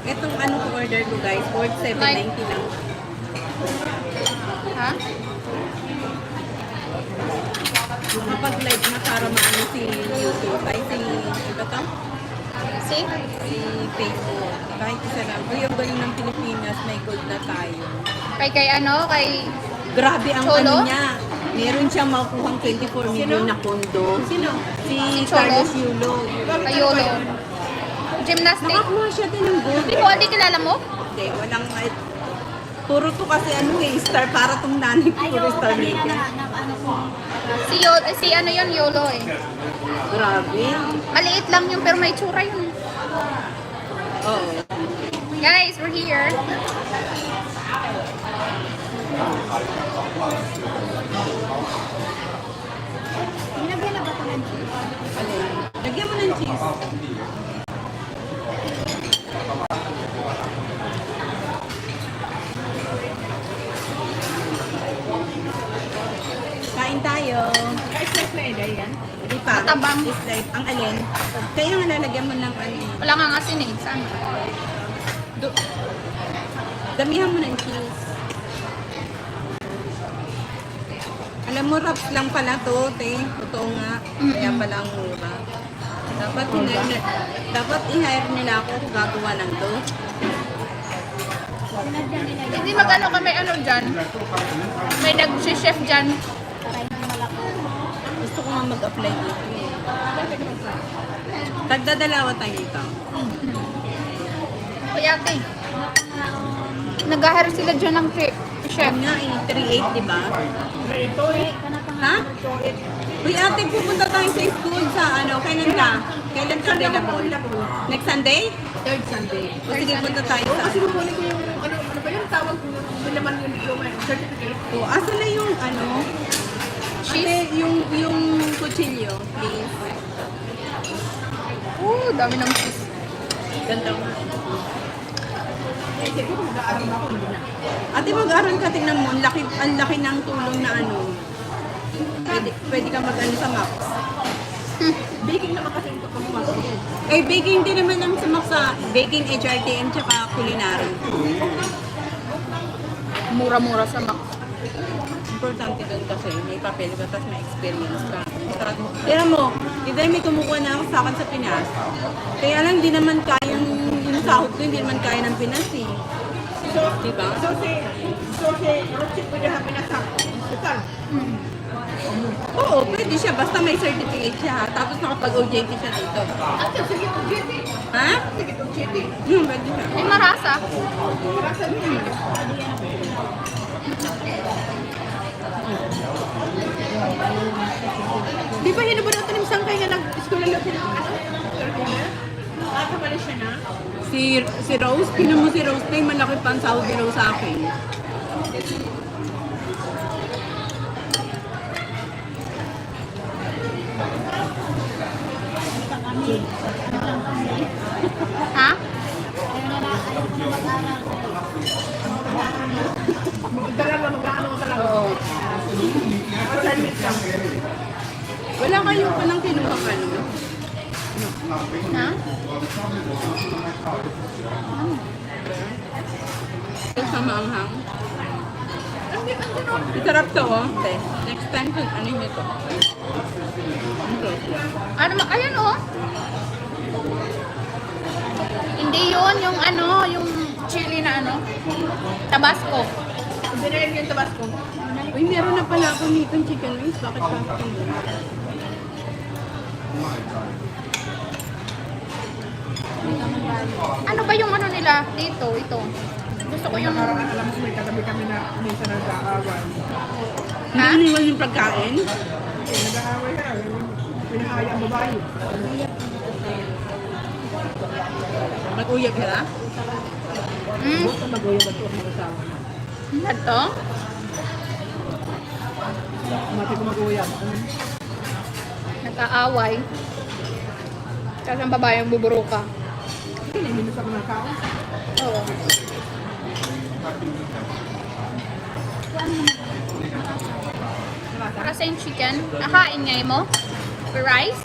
Itong ano ko order ko guys, worth 790 lang. Ha? Kapag live na para maano si YouTube, ay si, iba to? See? Si Facebook. Kahit isa lang. Uy, ang galing ng Pilipinas, may gold na tayo. Kay ano? Kay... Grabe ang Cholo? ano niya. Meron siyang makukuhang 24 million na kondo. Sino? Si Cholo? Carlos Yulo. Kay Yolo. Gymnastic. Nakakuha siya din ng gold. Hindi kilala mo? Hindi, walang... Puro to kasi ano eh, star. Para tong nanay ko, puro star maker. Si ano yun, Yolo eh. Grabe. Maliit lang yun, pero may tsura yun. Oo. Guys, we're here. Nilagyan na ba ito ng cheese? Alin? Lagyan mo ng cheese. Kain tayo. Ka-slice na yan? Hindi pa. Matabang. Like, ang alin. Kaya nga lalagyan mo ng ano. Wala nga asin eh. Saan? Damihan mo ng cheese. Alam mo, wraps lang pala to, te. Totoo nga. Kaya pala ang mura. Dapat i-hire nila ako kung gagawa ng to. Hindi mag-ano kami ano dyan. May nag-chef dyan. Gusto ko nga mag-apply dito. Tagdadalawa tayo dito. Kaya ate. Nag-hire sila dyan ng chef. Chef nga, 3.8, di ba? Ito eh. Ha? Uy, ate, pupunta tayo sa school sa ano, kailan ka? Kailan ka available? Next Sunday? Third Sunday. O sige, punta tayo sa... Kasi kukunin ko yung, ano ba yung tawag ko, yung naman yung diploma, yung certificate. O, asa na yung ano? Ate, yung kutsilyo, please. Dami ng cheese. Ganda mo. Eh, siguro mag-aaral na ako, hindi na. Ate, mag-aral ka, tingnan mo, ang laki ng tulong na ano. Pwede ka mag-ano sa Max. Baking naman kasi ito pag pumasok ko. Eh, baking din naman ang sa Max sa baking, HRTM, tsaka culinary. Mura-mura sa Mac. Importante doon kasi may papel ka, tapos may experience ka. Tira mo, hindi may kumukuha na ako sa akin sa Pinas. Kaya lang, di naman kayang, yung sahod ko, hindi naman kaya ng Pinas eh. Diba? So, si Rochit pwede happy na sa hospital. Oo, pwede siya. Basta may certificate siya ha. Tapos nakapag-OJT siya dito. Ate, sige itong JT. Ha? Sige itong JT. Pwede siya. May marasa. Para sa niya. Di ba hinubod natin yung sangkay nga nag-school lang sila? Kamali siya na. Si Rose, tinan mo si Rose, may malaki pa ang sahod ni Rose sa akin. Ha? Mag-aaral na mag-aano ka lang. Oo. Assignment lang. Wala kayo palang kinuha ka, no? Ha? Ito sa maanghang. Sarap to, oh. Te. Next time, ano yun ito? Ayan oh. Hindi yun, yung ano, yung chili na ano. Tabasco. Hindi na yun yung Tabasco. Uy, meron na pala ako nitong chicken wings. Bakit pa ako Ano ba yung ano nila dito? Ito. Gusto ko yung... Alam mo, may katabi kami na minsan nag-aaway. Ha? Hindi iniwan yung pagkain? Nag-aaway ka. Pinahaya ang babae. Mag-uyag ka na? Buto mag-uya ba ito ang mag-asawa? Ito? Mati ko mag-uya. Nag-aaway. Tapos ang babae ang buburo ka. Hindi, minus ako ng kao. Oo. Para sa yung chicken, nakain ngayon mo? For rice?